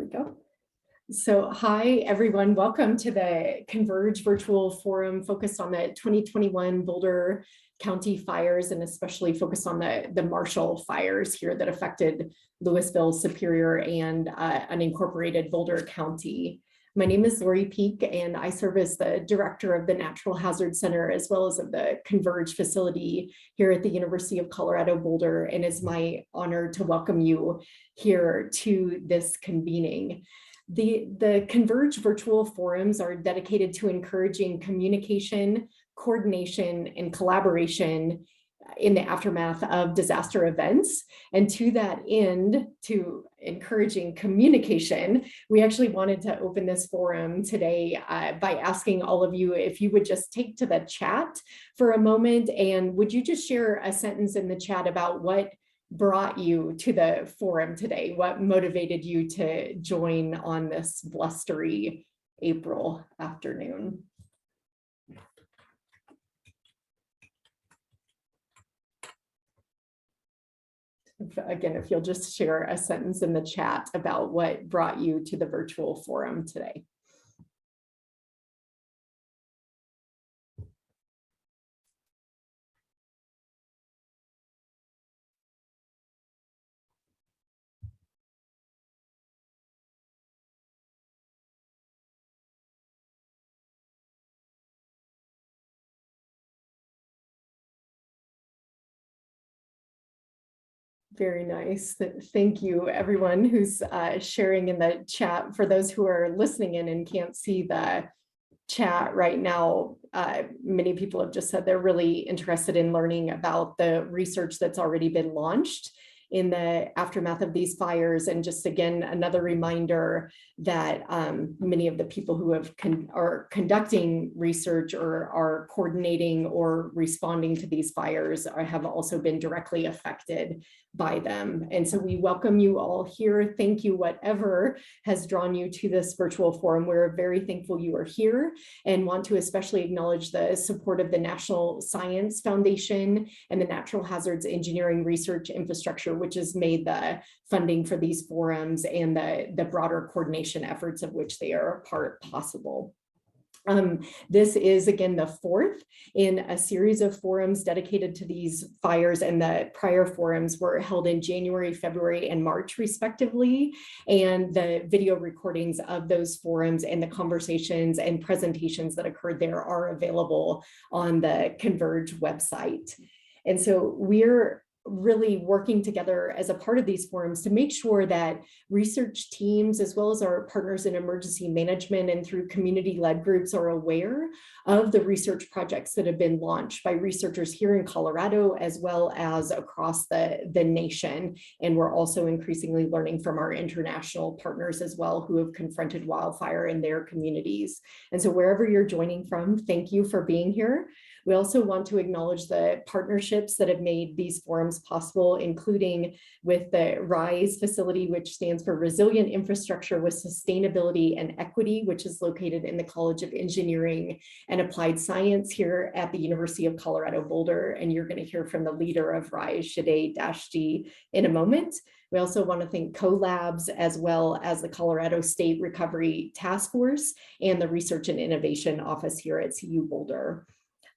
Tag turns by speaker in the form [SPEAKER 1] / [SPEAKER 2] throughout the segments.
[SPEAKER 1] we go. So hi, everyone. Welcome to the Converge virtual forum focused on the 2021 Boulder County fires, and especially focused on the Marshall fires here that affected Louisville, Superior, and unincorporated Boulder County. My name is Lori Peak, and I serve as the director of the Natural Hazard Center, as well as of the Converge facility here at the University of Colorado Boulder, and it's my honor to welcome you here to this convening. The Converge virtual forums are dedicated to encouraging communication, coordination, and collaboration in the aftermath of disaster events. And to that end, to encouraging communication, we actually wanted to open this forum today by asking all of you if you would just take to the chat for a moment, and would you just share a sentence in the chat about what brought you to the forum today? What motivated you to join on this blustery April afternoon? Again, if you'll just share a sentence in the chat about what brought you to the virtual forum today. Very nice. Thank you, everyone who's sharing in the chat. For those who are listening in and can't see the chat right now, many people have just said they're really interested in learning about the research that's already been launched in the aftermath of these fires. And just again, another reminder that many of the people who are conducting research or are coordinating or responding to these fires have also been directly affected by them. And so we welcome you all here. Thank you, whatever has drawn you to this virtual forum. We're very thankful you are here, and want to especially acknowledge the support of the National Science Foundation and the Natural Hazards Engineering Research Infrastructure, which has made the funding for these forums and the broader coordination efforts of which they are a part possible. This is, again, the fourth in a series of forums dedicated to these fires, and the prior forums were held in January, February, and March, respectively. And the video recordings of those forums and the conversations and presentations that occurred there are available on the Converge website. And so we're really working together as a part of these forums to make sure that research teams, as well as our partners in emergency management and through community-led groups, are aware of the research projects that have been launched by researchers here in Colorado, as well as across the nation. And we're also increasingly learning from our international partners as well, who have confronted wildfire in their communities. And so wherever you're joining from, thank you for being here. We also want to acknowledge the partnerships that have made these forums possible, including with the RISE facility, which stands for Resilient Infrastructure with Sustainability and Equity, which is located in the College of Engineering and Applied Science here at the University of Colorado Boulder. And you're going to hear from the leader of RISE, Shade Dashti, in a moment. We also want to thank CoLabs, as well as the Colorado State Recovery Task Force and the Research and Innovation Office here at CU Boulder.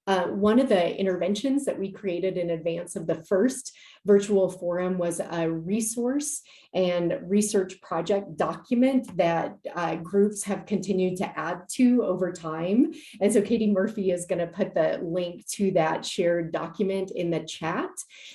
[SPEAKER 1] One of the interventions that we created in advance of the first virtual forum was a resource and research project document that groups have continued to add to over time. And so Katie Murphy is going to put the link to that shared document in the chat.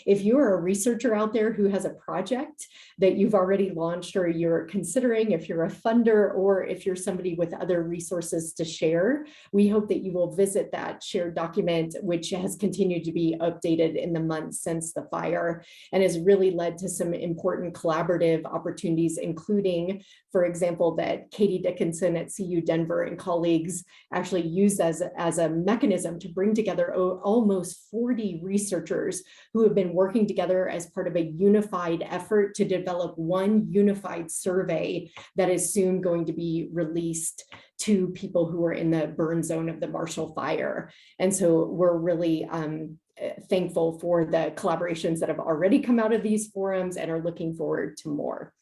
[SPEAKER 1] If you're a researcher out there who has a project that you've already launched or you're considering, if you're a funder, or if you're somebody with other resources to share, we hope that you will visit that shared document, which has continued to be updated in the months since the fire, and has really led to some important collaborative opportunities, including, for example, that Katie Dickinson at CU Denver and colleagues actually used as a mechanism to bring together almost 40 researchers who have been working together as part of a unified effort to develop one unified survey that is soon going to be released to people who are in the burn zone of the Marshall fire. And so we're really thankful for the collaborations that have already come out of these forums and are looking forward to more.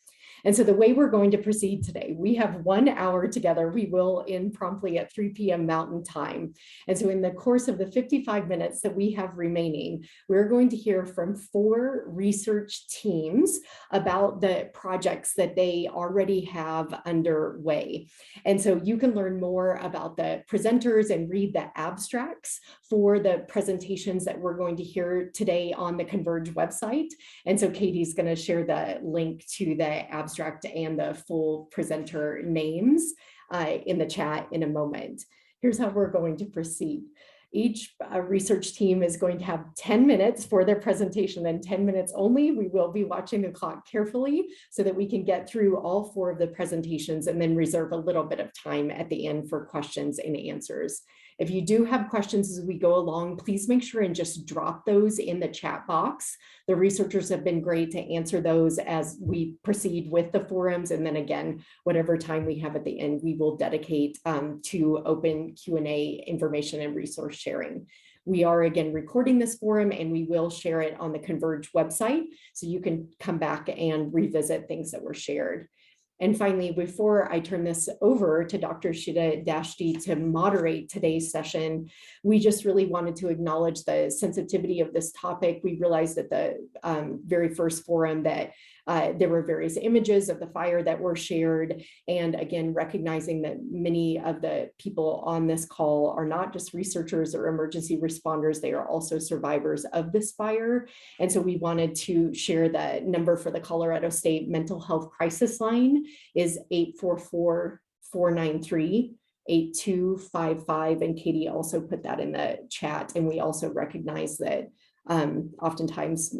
[SPEAKER 1] And so the way we're going to proceed today, we have 1 hour together. We will end promptly at 3 p.m. Mountain Time. And so in the course of the 55 minutes that we have remaining, we're going to hear from 4 research teams about the projects that they already have underway. And so you can learn more about the presenters and read the abstracts for the presentations that we're going to hear today on the Converge website. And so Katie's going to share the link to the abstract and the full presenter names in the chat in a moment. Here's how we're going to proceed. Each research team is going to have 10 minutes for their presentation, and 10 minutes only. We will be watching the clock carefully so that we can get through all 4 of the presentations and then reserve a little bit of time at the end for questions and answers. If you do have questions as we go along, please make sure and just drop those in the chat box. The researchers have been great to answer those as we proceed with the forums. And then again, whatever time we have at the end, we will dedicate to open Q&A information and resource sharing. We are again recording this forum, and we will share it on the Converge website, so you can come back and revisit things that were shared. And finally, before I turn this over to Dr. Shida Dashti to moderate today's session, we just really wanted to acknowledge the sensitivity of this topic. We realized at the very first forum that there were various images of the fire that were shared. And again, recognizing that many of the people on this call are not just researchers or emergency responders, they are also survivors of this fire. And so we wanted to share the number for the Colorado State Mental Health Crisis Line is 844-493-8255. And Katie also put that in the chat. And we also recognize that oftentimes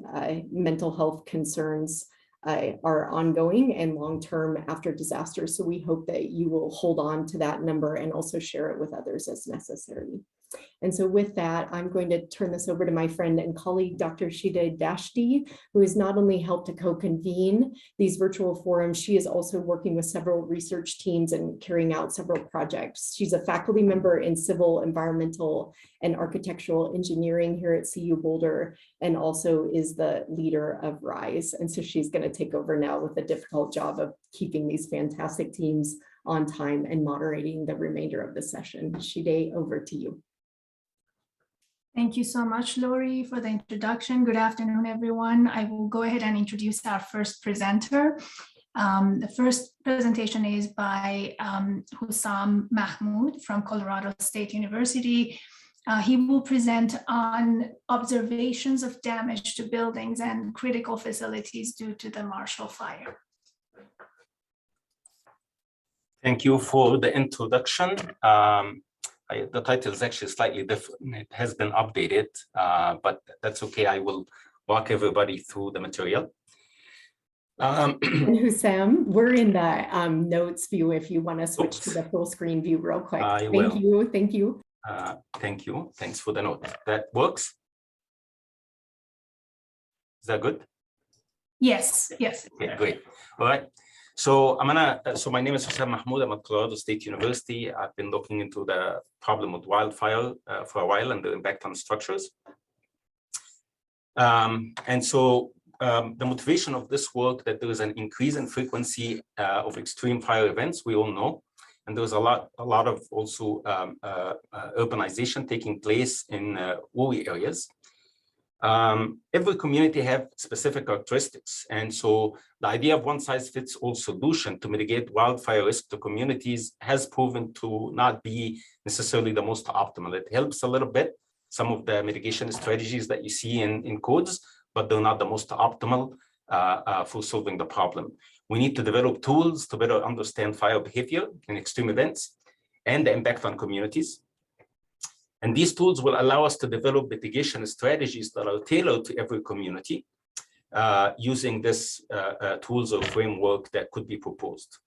[SPEAKER 1] mental health concerns are ongoing and long-term after disasters. So we hope that you will hold on to that number and also share it with others as necessary. And so with that, I'm going to turn this over to my friend and colleague, Dr. Shida Dashti, who has not only helped to co-convene these virtual forums, she is also working with several research teams and carrying out several projects. She's a faculty member in civil, environmental, and architectural engineering here at CU Boulder, and also is the leader of RISE. And so she's going to take over now with the difficult job of keeping these fantastic teams on time and moderating the remainder of the session. Shida, over to you.
[SPEAKER 2] Thank you so much, Lori, for the introduction. Good afternoon, everyone. I will go ahead and introduce our first presenter. The first presentation is by Hussam Mahmoud from Colorado State University. He will present on observations of damage to buildings and critical facilities due to the Marshall Fire.
[SPEAKER 3] Thank you for the introduction. The title is actually slightly different. It has been updated, but that's okay. I will walk everybody through the material.
[SPEAKER 1] And Hussam, we're in the notes view if you want to switch to the full screen view real quick. Thank you. Thank you.
[SPEAKER 3] Thank you. Thanks for the note. That works? Is that good?
[SPEAKER 2] Yes, yes.
[SPEAKER 3] Okay, great. All right. So my name is Hussam Mahmoud. I'm at Colorado State University. I've been looking into the problem of wildfire for a while and the impact on structures. The motivation of this work, that there is an increase in frequency of extreme fire events, we all know. And there's a lot of also urbanization taking place in rural areas. Every community have specific characteristics. And so the idea of one size fits all solution to mitigate wildfire risk to communities has proven to not be necessarily the most optimal. It helps a little bit, some of the mitigation strategies that you see in codes, but they're not the most optimal for solving the problem. We need to develop tools to better understand fire behavior in extreme events and the impact on communities. And these tools will allow us to develop mitigation strategies that are tailored to every community using this tools or framework that could be proposed.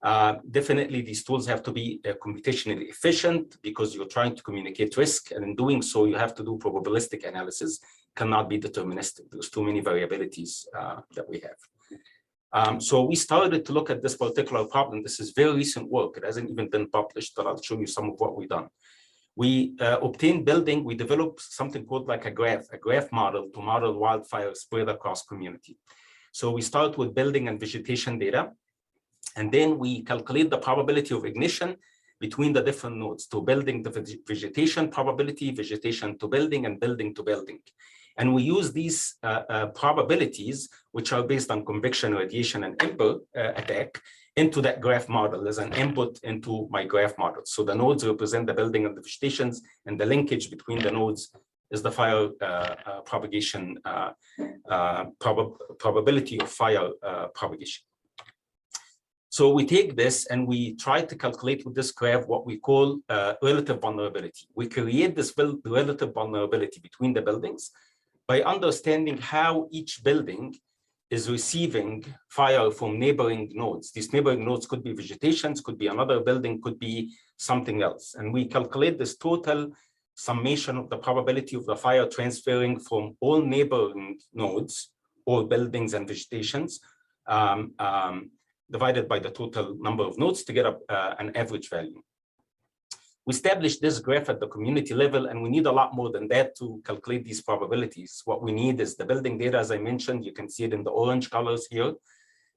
[SPEAKER 3] Definitely, these tools have to be computationally efficient because you're trying to communicate risk. And in doing so, you have to do probabilistic analysis, cannot be deterministic. There's too many variabilities that we have. So we started to look at this particular problem. This is very recent work. It hasn't even been published, but I'll show you some of what we've done. We obtained building, we developed something called like a graph model to model wildfire spread across community. So we start with building and vegetation data, and then we calculate the probability of ignition between the different nodes to building the vegetation probability, vegetation to building, and building to building. And we use these probabilities, which are based on convection, radiation, and input attack, into that graph model as an input into my graph model. So the nodes represent the building and the vegetations, and the linkage between the nodes is the fire propagation, probability of fire propagation. So we take this and we try to calculate with this graph what we call relative vulnerability. We create this relative vulnerability between the buildings by understanding how each building is receiving fire from neighboring nodes. These neighboring nodes could be vegetations, could be another building, could be something else. And we calculate this total summation of the probability of the fire transferring from all neighboring nodes, all buildings and vegetations, divided by the total number of nodes to get an average value. We established this graph at the community level, and we need a lot more than that to calculate these probabilities. What we need is the building data, as I mentioned. You can see it in the orange colors here.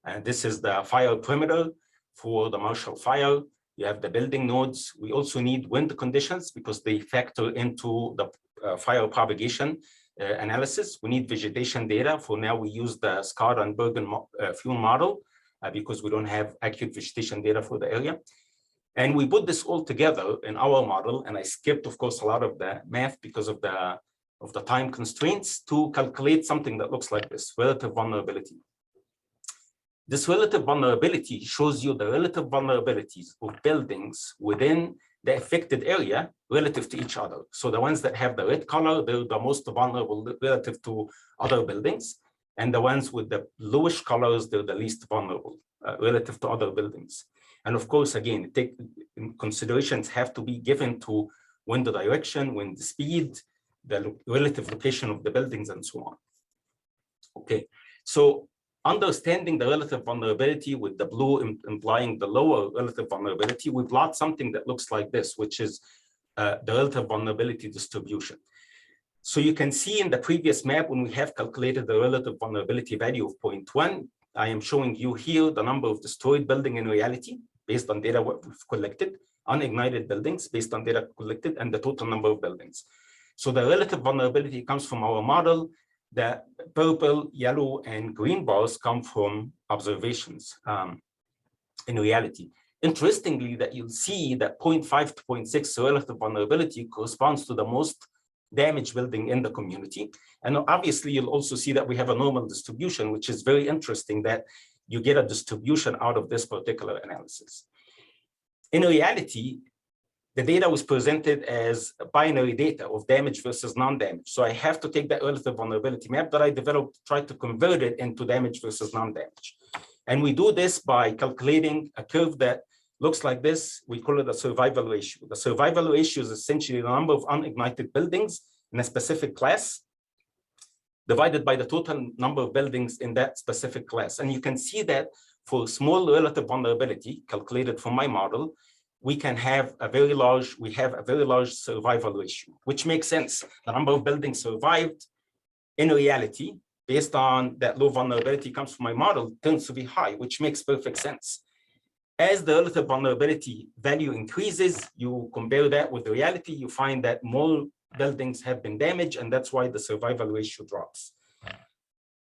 [SPEAKER 3] And this is the fire perimeter for the Marshall Fire. You have the building nodes. We also need wind conditions because they factor into the fire propagation analysis. We need vegetation data. For now, we use the Scott and Bergen fuel model because we don't have accurate vegetation data for the area. And we put this all together in our model, and I skipped, of course, a lot of the math because of the time constraints to calculate something that looks like this, relative vulnerability. This relative vulnerability shows you the relative vulnerabilities of buildings within the affected area relative to each other. So the ones that have the red color, they're the most vulnerable relative to other buildings. And the ones with the bluish colors, they're the least vulnerable relative to other buildings. And of course, again, considerations have to be given to wind direction, wind speed, the relative location of the buildings, and so on. Okay, so understanding the relative vulnerability with the blue implying the lower relative vulnerability, we plot something that looks like this, which is the relative vulnerability distribution. So you can see in the previous map, when we have calculated the relative vulnerability value of 0.1, I am showing you here the number of destroyed buildings in reality, based on data what we've collected, unignited buildings based on data collected, and the total number of buildings. So the relative vulnerability comes from our model. The purple, yellow, and green bars come from observations in reality. Interestingly, that you'll see that 0.5 to 0.6 relative vulnerability corresponds to the most damaged building in the community. And obviously, you'll also see that we have a normal distribution, which is very interesting that you get a distribution out of this particular analysis. In reality, the data was presented as binary data of damage versus non-damage. So I have to take that relative vulnerability map that I developed, try to convert it into damage versus non-damage. And we do this by calculating a curve that looks like this. We call it a survival ratio. The survival ratio is essentially the number of unignited buildings in a specific class divided by the total number of buildings in that specific class. And you can see that for small relative vulnerability calculated from my model, we have a very large survival ratio, which makes sense. The number of buildings survived in reality, based on that low vulnerability comes from my model, tends to be high, which makes perfect sense. As the relative vulnerability value increases, you compare that with the reality, you find that more buildings have been damaged, and that's why the survival ratio drops.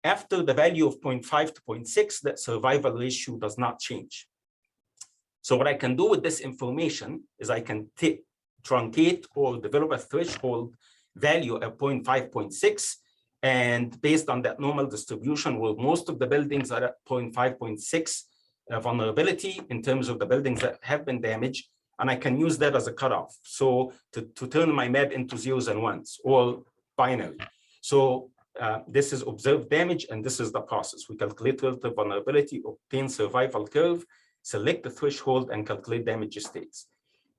[SPEAKER 3] After the value of 0.5 to 0.6, that survival ratio does not change. So what I can do with this information is I can truncate or develop a threshold value at 0.5, 0.6, and based on that normal distribution, where most of the buildings are at 0.5, 0.6 vulnerability in terms of the buildings that have been damaged, and I can use that as a cutoff. So to turn my map into zeros and ones, or binary. So this is observed damage, and this is the process. We calculate relative vulnerability, obtain survival curve, select the threshold, and calculate damage states.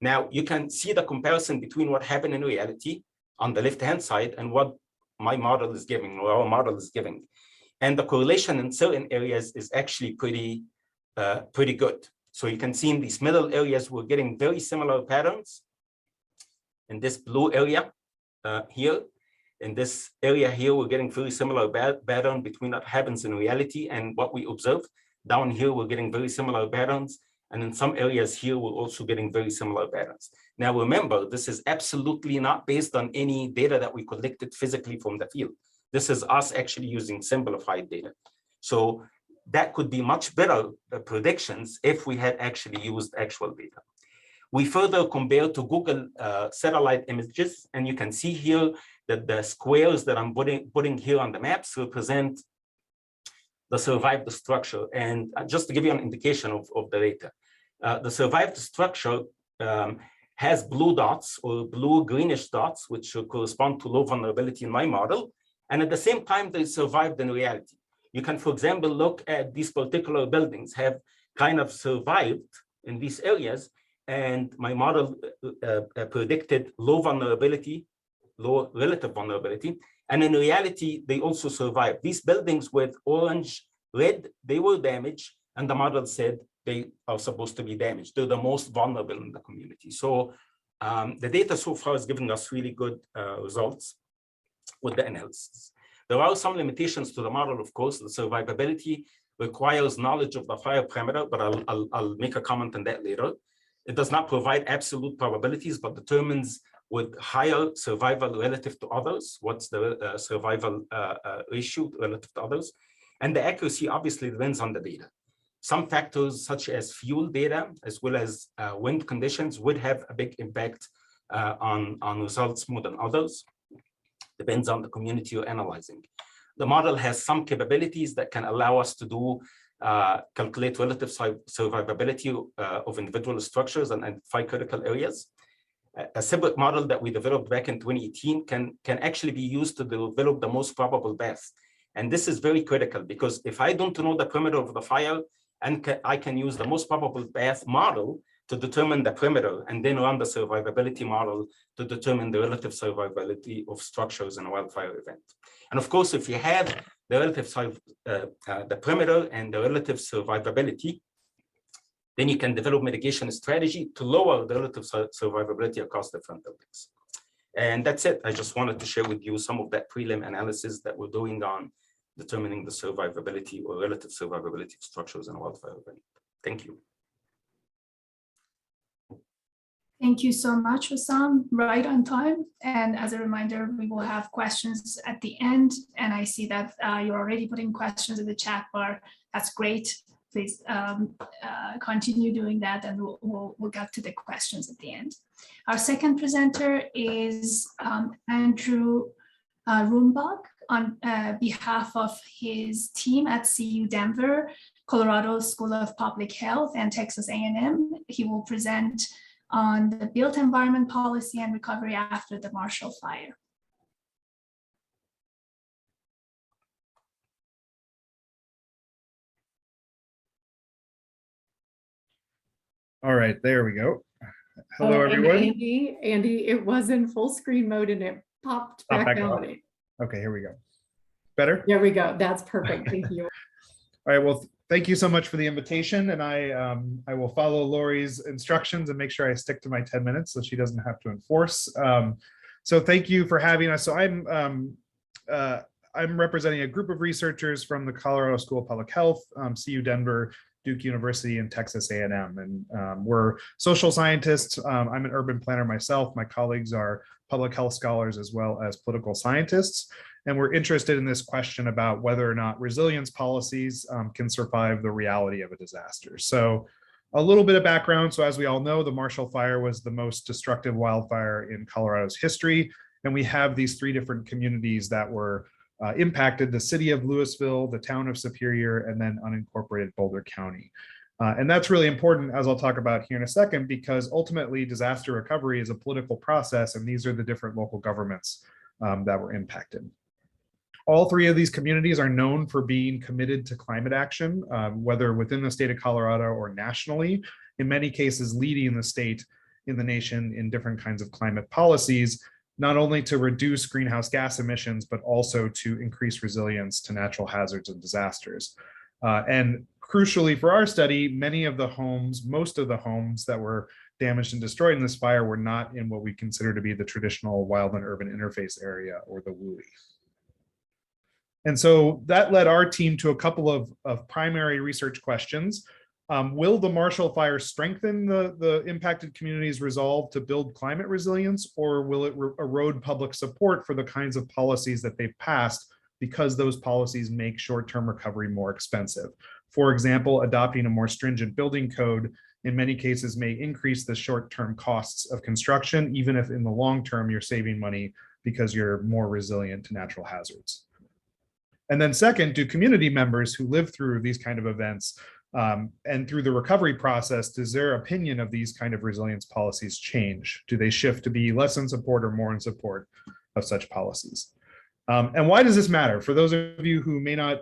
[SPEAKER 3] Now, you can see the comparison between what happened in reality on the left-hand side and what my model is giving, or our model is giving. And the correlation in certain areas is actually pretty good. So you can see in these middle areas, we're getting very similar patterns. In this blue area here, In this area here, we're getting very similar pattern between what happens in reality and what we observe. Down here, we're getting very similar patterns. And in some areas here, we're also getting very similar patterns. Now, remember, this is absolutely not based on any data that we collected physically from the field. This is us actually using simplified data. So that could be much better predictions if we had actually used actual data. We further compare to Google satellite images, and you can see here that the squares that I'm putting here on the maps represent the survived structure. And just to give you an indication of the data, the survived structure has blue dots or blue greenish dots, which correspond to low vulnerability in my model. And at the same time, they survived in reality. You can, for example, look at these particular buildings have kind of survived in these areas. And my model predicted low vulnerability, low relative vulnerability. And in reality, they also survived. These buildings with orange, red, they were damaged. And the model said they are supposed to be damaged. They're the most vulnerable in the community. So the data so far is giving us really good results with the analysis. There are some limitations to the model, of course. The survivability requires knowledge of the fire parameter, but I'll make a comment on that later. It does not provide absolute probabilities, but determines with higher survival relative to others, what's the survival ratio relative to others. And the accuracy obviously depends on the data. Some factors such as fuel data, as well as wind conditions would have a big impact on results more than others. Depends on the community you're analyzing. The model has some capabilities that can allow us to do calculate relative survivability of individual structures and identify critical areas. A separate model that we developed back in 2018 can actually be used to develop the most probable path. And this is very critical because if I don't know the perimeter of the fire, and I can use the most probable path model to determine the perimeter and then run the survivability model to determine the relative survivability of structures in a wildfire event. And of course, if you have the relative the perimeter and the relative survivability, then you can develop mitigation strategy to lower the relative survivability across different buildings. And that's it. I just wanted to share with you some of that prelim analysis that we're doing on determining the survivability or relative survivability of structures in a wildfire event. Thank you.
[SPEAKER 2] Thank you so much, Hussam. Right on time. And as a reminder, we will have questions at the end. And I see that you're already putting questions in the chat bar. That's great. Please continue doing that, and we'll get to the questions at the end. Our second presenter is Andrew Rumbach on behalf of his team at CU Denver, Colorado School of Public Health, and Texas A&M. He will present on the built environment policy and recovery after the Marshall Fire.
[SPEAKER 4] All right, there we go. Hello, everyone.
[SPEAKER 1] Andy, it was in full screen mode and it popped back on.
[SPEAKER 4] Okay, here we go. Better?
[SPEAKER 1] There we go. That's perfect. Thank you.
[SPEAKER 4] All right, well, thank you so much for the invitation, and I will follow Lori's instructions and make sure I stick to my 10 minutes so she doesn't have to enforce. So thank you for having us. So I'm representing a group of researchers from the Colorado School of Public Health, CU Denver, Duke University, and Texas A&M. And we're social scientists. I'm an urban planner myself. My colleagues are public health scholars as well as political scientists. And we're interested in this question about whether or not resilience policies can survive the reality of a disaster. So a little bit of background. So as we all know, the Marshall Fire was the most destructive wildfire in Colorado's history. And we have these 3 different communities that were impacted: the city of Louisville, the town of Superior, and then unincorporated Boulder County. And that's really important, as I'll talk about here in a second, because ultimately disaster recovery is a political process, and these are the different local governments that were impacted. All 3 of these communities are known for being committed to climate action, whether within the state of Colorado or nationally, in many cases leading the state in the nation in different kinds of climate policies, not only to reduce greenhouse gas emissions, but also to increase resilience to natural hazards and disasters. And crucially for our study, most of the homes that were damaged and destroyed in this fire were not in what we consider to be the traditional wildland urban interface area, or the WUI. And so that led our team to a couple of primary research questions. Will the Marshall Fire strengthen the impacted communities' resolve to build climate resilience, or will it erode public support for the kinds of policies that they've passed, because those policies make short-term recovery more expensive? For example, adopting a more stringent building code in many cases may increase the short-term costs of construction, even if in the long term you're saving money because you're more resilient to natural hazards. And then second, do community members who live through these kind of events and through the recovery process, does their opinion of these kind of resilience policies change? Do they shift to be less in support or more in support of such policies? And why does this matter? For those of you who may not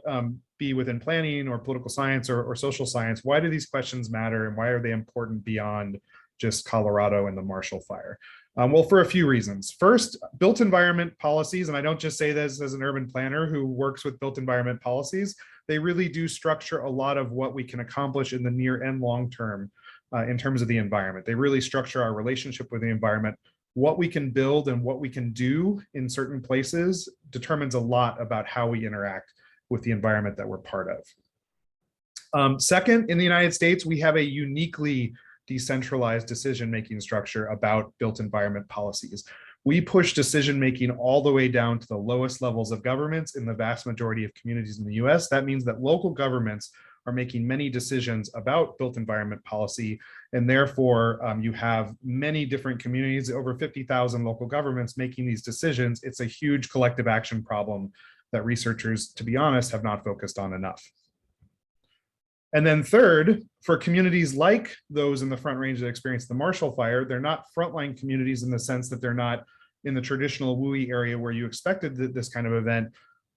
[SPEAKER 4] be within planning or political science or social science, why do these questions matter, and why are they important beyond just Colorado and the Marshall Fire? Well, for a few reasons. First, built environment policies, and I don't just say this as an urban planner who works with built environment policies, they really do structure a lot of what we can accomplish in the near and long term in terms of the environment. They really structure our relationship with the environment. What we can build and what we can do in certain places determines a lot about how we interact with the environment that we're part of. Second, in the United States, we have a uniquely decentralized decision-making structure about built environment policies. We push decision-making all the way down to the lowest levels of governments in the vast majority of communities in the US. That means that local governments are making many decisions about built environment policy, and therefore you have many different communities, over 50,000 local governments making these decisions. It's a huge collective action problem that researchers, to be honest, have not focused on enough. And then third, for communities like those in the Front Range that experienced the Marshall Fire, they're not frontline communities in the sense that they're not in the traditional WUI area where you expected this kind of event.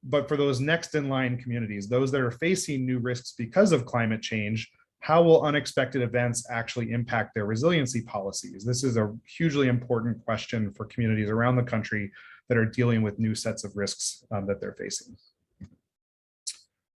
[SPEAKER 4] But for those next in line communities, those that are facing new risks because of climate change, how will unexpected events actually impact their resiliency policies? This is a hugely important question for communities around the country that are dealing with new sets of risks that they're facing.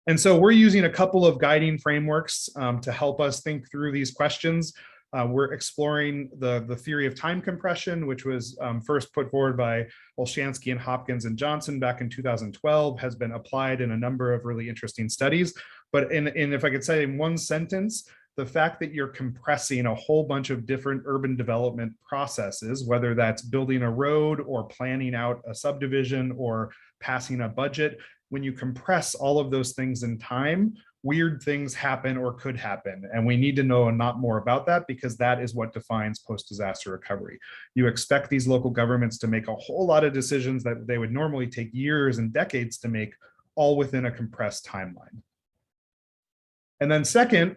[SPEAKER 4] And so we're using a couple of guiding frameworks to help us think through these questions. We're exploring the theory of time compression, which was first put forward by Olshansky and Hopkins and Johnson back in 2012, has been applied in a number of really interesting studies. But if I could say in one sentence, the fact that you're compressing a whole bunch of different urban development processes, whether that's building a road or planning out a subdivision or passing a budget, when you compress all of those things in time, weird things happen or could happen. And we need to know a lot more about that, because that is what defines post-disaster recovery. You expect these local governments to make a whole lot of decisions that they would normally take years and decades to make, all within a compressed timeline. And then second,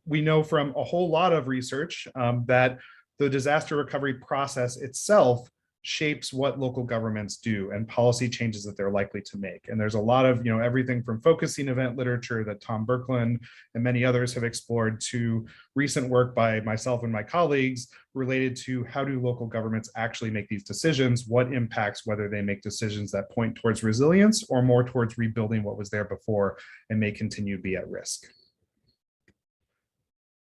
[SPEAKER 4] we know from a whole lot of research that the disaster recovery process itself shapes what local governments do and policy changes that they're likely to make. And there's a lot of, everything from focusing event literature that Tom Birkeland and many others have explored, to recent work by myself and my colleagues related to how do local governments actually make these decisions, what impacts whether they make decisions that point towards resilience or more towards rebuilding what was there before and may continue to be at risk.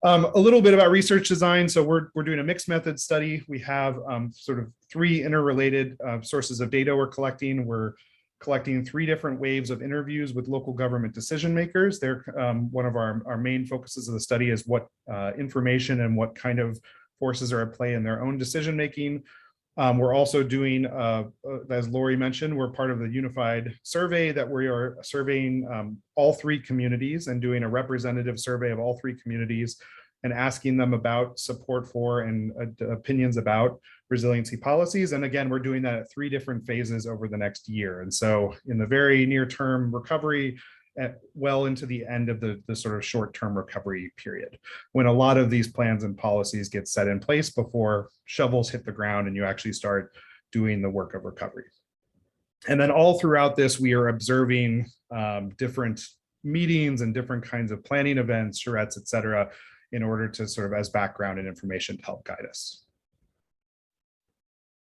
[SPEAKER 4] A little bit about research design. So we're doing a mixed method study. We have sort of three interrelated sources of data we're collecting. We're collecting 3 different waves of interviews with local government decision makers. They're one of our main focuses of the study is what information and what kind of forces are at play in their own decision making. We're also doing, as Lori mentioned, we're part of the unified survey that we are surveying all 3 communities and doing a representative survey of all 3 communities and asking them about support for and opinions about resiliency policies. And again, we're doing that at 3 different phases over the next year. And so in the very near term recovery, well into the end of the sort of short-term recovery period, when a lot of these plans and policies get set in place before shovels hit the ground and you actually start doing the work of recovery. And then all throughout this, we are observing different meetings and different kinds of planning events, charrettes, et cetera, in order to sort of as background and information to help guide us.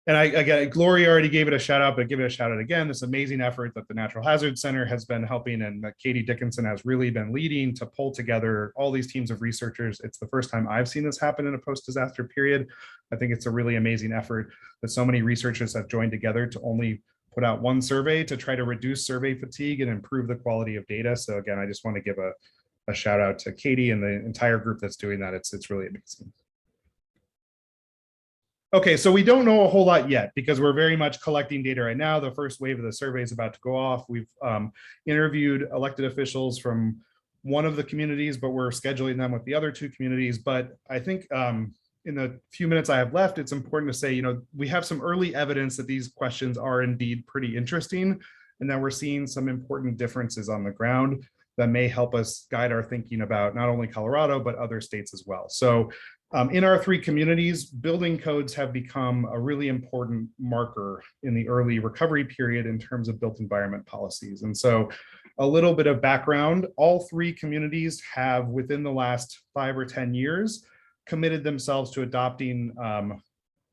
[SPEAKER 4] And again, Gloria already gave it a shout out, but give it a shout out again. This amazing effort that the Natural Hazards Center has been helping and that Katie Dickinson has really been leading to pull together all these teams of researchers. It's the first time I've seen this happen in a post-disaster period. I think it's a really amazing effort that so many researchers have joined together to only put out one survey to try to reduce survey fatigue and improve the quality of data. So again, I just want to give a shout out to Katie and the entire group that's doing that. It's really amazing. Okay, so we don't know a whole lot yet because we're very much collecting data right now. The first wave of the survey is about to go off. We've interviewed elected officials from one of the communities, but we're scheduling them with the other two communities. But I think in the few minutes I have left, it's important to say, you know, we have some early evidence that these questions are indeed pretty interesting and that we're seeing some important differences on the ground that may help us guide our thinking about not only Colorado, but other states as well. So in our three communities, building codes have become a really important marker in the early recovery period in terms of built environment policies. And so a little bit of background, all three communities have within the last 5 or 10 years committed themselves to adopting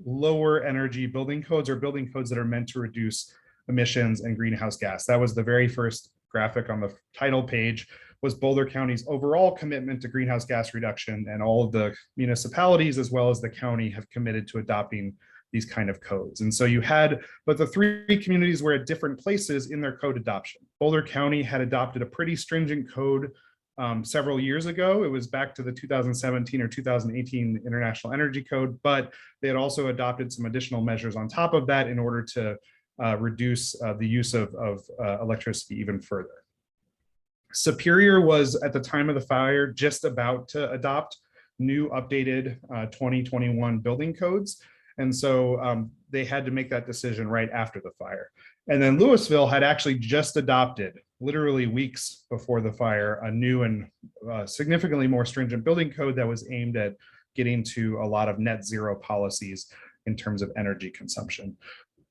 [SPEAKER 4] lower energy building codes or building codes that are meant to reduce emissions and greenhouse gas. That was the very first graphic on the title page, was Boulder County's overall commitment to greenhouse gas reduction, and all of the municipalities as well as the county have committed to adopting these kind of codes. And so you had, but the three communities were at different places in their code adoption. Boulder County had adopted a pretty stringent code several years ago. It was back to the 2017 or 2018 International Energy Code, but they had also adopted some additional measures on top of that in order to reduce the use of electricity even further. Superior was at the time of the fire just about to adopt new updated 2021 building codes. And so they had to make that decision right after the fire. And then Louisville had actually just adopted, literally weeks before the fire, a new and significantly more stringent building code that was aimed at getting to a lot of net zero policies in terms of energy consumption.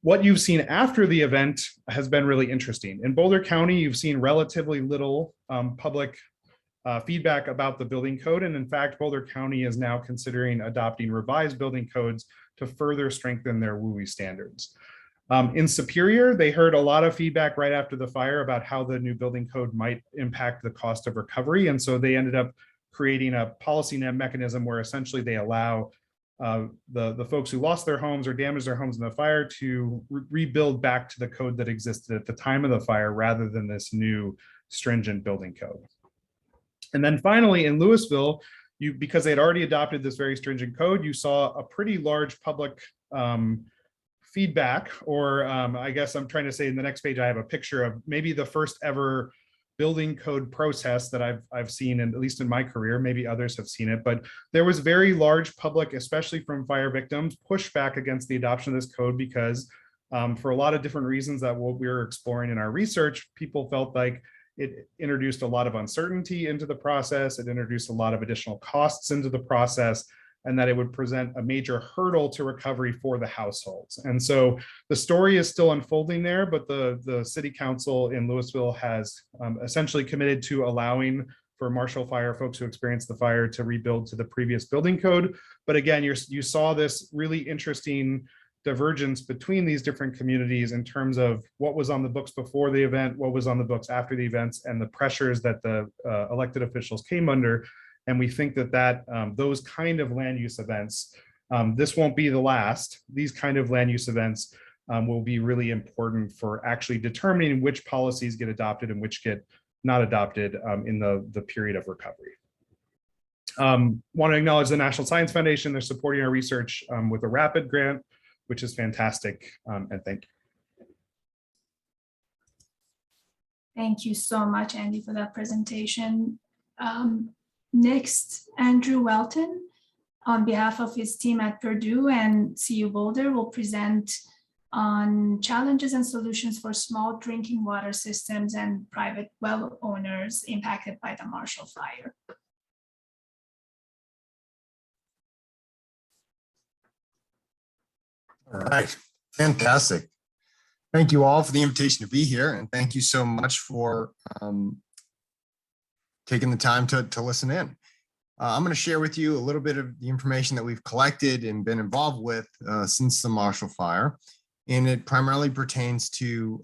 [SPEAKER 4] What you've seen after the event has been really interesting. In Boulder County, you've seen relatively little public feedback about the building code. And in fact, Boulder County is now considering adopting revised building codes to further strengthen their WUI standards. In Superior, they heard a lot of feedback right after the fire about how the new building code might impact the cost of recovery. And so they ended up creating a policy mechanism where essentially they allow the folks who lost their homes or damaged their homes in the fire to rebuild back to the code that existed at the time of the fire rather than this new stringent building code. And then finally in Louisville, because they had already adopted this very stringent code, you saw a pretty large public feedback, or I guess I'm trying to say in the next page, I have a picture of maybe the first ever building code process that I've seen, and at least in my career, maybe others have seen it, but there was very large public, especially from fire victims, pushback against the adoption of this code because for a lot of different reasons that what we were exploring in our research, people felt like it introduced a lot of uncertainty into the process, it introduced a lot of additional costs into the process, and that it would present a major hurdle to recovery for the households. And so the story is still unfolding there, but the city council in Louisville has essentially committed to allowing for Marshall Fire folks who experienced the fire to rebuild to the previous building code. But again, you saw this really interesting divergence between these different communities in terms of what was on the books before the event, what was on the books after the events, and the pressures that the elected officials came under. And we think that those kind of land use events, this won't be the last, these kind of land use events will be really important for actually determining which policies get adopted and which get not adopted in the period of recovery. Want to acknowledge the National Science Foundation. They're supporting our research with a RAPID grant, which is fantastic, and thank you.
[SPEAKER 2] Thank you so much, Andy, for that presentation. Next, Andrew Welton, on behalf of his team at Purdue and CU Boulder, will present on challenges and solutions for small drinking water systems and private well owners impacted by the Marshall Fire.
[SPEAKER 5] All right, fantastic. Thank you all for the invitation to be here, and thank you so much for taking the time to listen in. I'm going to share with you a little bit of the information that we've collected and been involved with since the Marshall Fire. And it primarily pertains to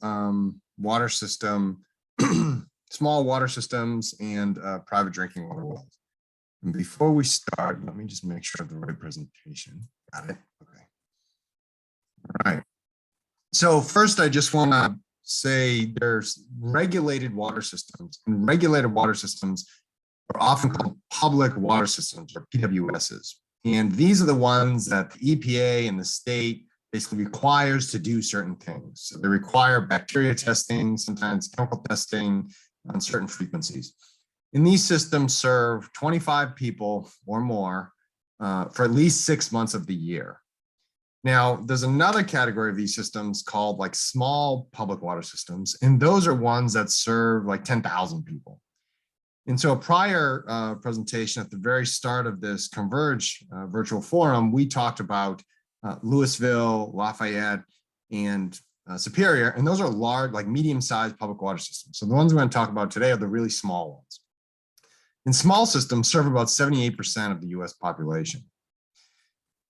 [SPEAKER 5] water system, small water systems and private drinking water wells. And before we start, let me just make sure I have the right presentation. Got it. Okay. All right. So first, I just want to say there's regulated water systems, and regulated water systems are often called public water systems, or PWSs. And these are the ones that the EPA and the state basically requires to do certain things. So they require bacteria testing, sometimes chemical testing on certain frequencies. And these systems serve 25 people or more for at least 6 months of the year. Now, there's another category of these systems called like small public water systems, and those are ones that serve like 10,000 people. And so a prior presentation at the very start of this Converge virtual forum, we talked about Louisville, Lafayette, and Superior, and those are large, like medium-sized public water systems. So the ones we're going to talk about today are the really small ones. And small systems serve about 78% of the US population.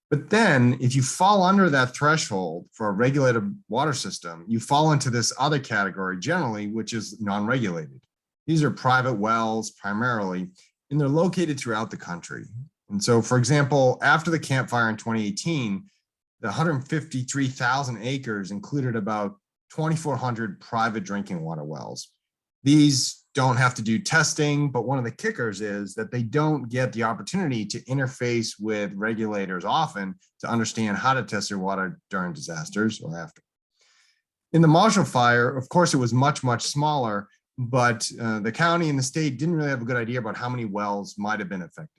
[SPEAKER 5] But then if you fall under that threshold for a regulated water system, you fall into this other category generally, which is non-regulated. These are private wells primarily, and they're located throughout the country. And so, for example, after the Camp Fire in 2018, the 153,000 acres included about 2,400 private drinking water wells. These don't have to do testing, but one of the kickers is that they don't get the opportunity to interface with regulators often to understand how to test their water during disasters or after. In the Marshall Fire, of course, it was much, much smaller, but the county and the state didn't really have a good idea about how many wells might have been affected.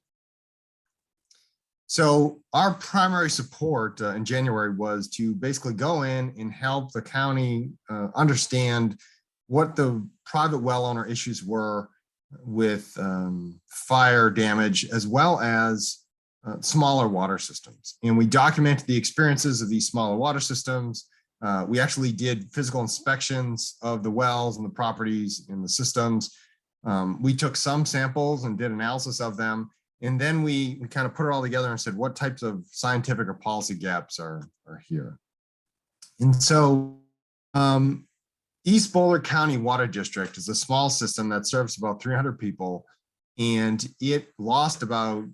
[SPEAKER 5] So our primary support in January was to basically go in and help the county understand what the private well owner issues were with fire damage, as well as smaller water systems. And we documented the experiences of these smaller water systems. We actually did physical inspections of the wells and the properties in the systems. We took some samples and did analysis of them. And then we kind of put it all together and said, what types of scientific or policy gaps are here? And so East Boulder County Water District is a small system that serves about 300 people, and it lost about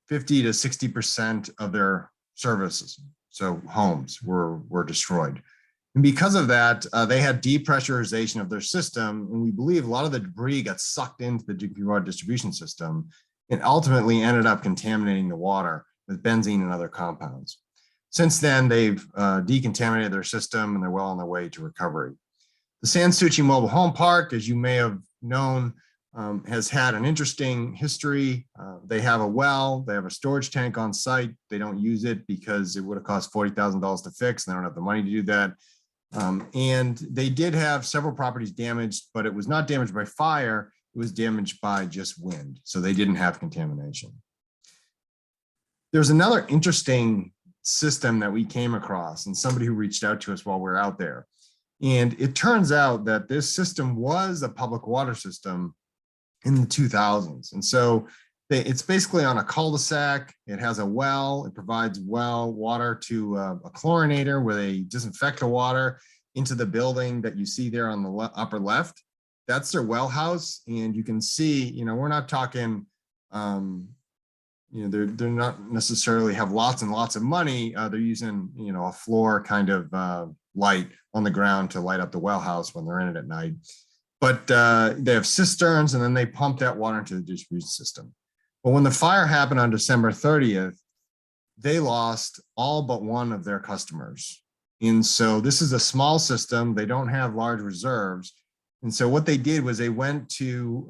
[SPEAKER 5] 50 to 60% of their services. So homes were destroyed. And because of that, they had depressurization of their system. And we believe a lot of the debris got sucked into the drinking water distribution system and ultimately ended up contaminating the water with benzene and other compounds. Since then, they've decontaminated their system and they're well on their way to recovery. The Tsuchi Mobile Home Park, as you may have known, has had an interesting history. They have a well, they have a storage tank on site. They don't use it because it would have cost $40,000 to fix, and they don't have the money to do that. And they did have several properties damaged, but it was not damaged by fire. It was damaged by just wind. So they didn't have contamination. There's another interesting system that we came across, and somebody who reached out to us while we were out there. And it turns out that this system was a public water system in the 2000s. And so it's basically on a cul-de-sac. It has a well. It provides well water to a chlorinator where they disinfect the water into the building that you see there on the upper left. That's their well house. And you can see, we're not talking, they're not necessarily have lots and lots of money. They're using, a floor kind of light on the ground to light up the well house when they're in it at night. But they have cisterns, and then they pump that water into the distribution system. But when the fire happened on December 30th, they lost all but one of their customers. And so this is a small system. They don't have large reserves. And so what they did was they went to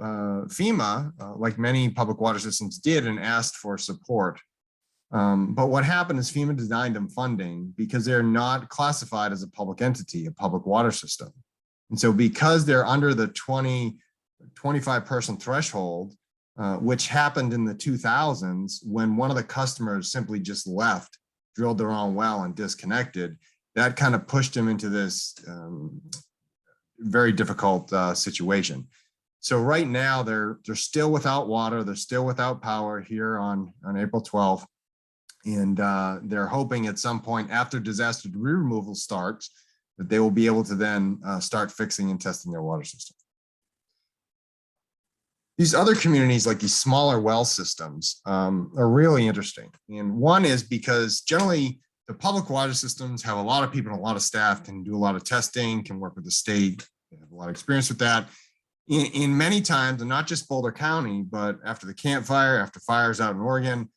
[SPEAKER 5] FEMA, like many public water systems did, and asked for support. But what happened is FEMA denied them funding because they're not classified as a public entity, a public water system. And so because they're under the 25 person threshold, which happened in the 2000s when one of the customers simply just left, drilled their own well and disconnected, that kind of pushed them into this very difficult situation. So right now they're still without water, they're still without power here on April 12th. And they're hoping at some point after disaster debris removal starts, that they will be able to then start fixing and testing their water system. These other communities, like these smaller well systems, are really interesting. And one is because generally the public water systems have a lot of people and a lot of staff, can do a lot of testing, can work with the state, they have a lot of experience with that. In many times, and not just Boulder County, but after the Camp Fire, after fires out in Oregon,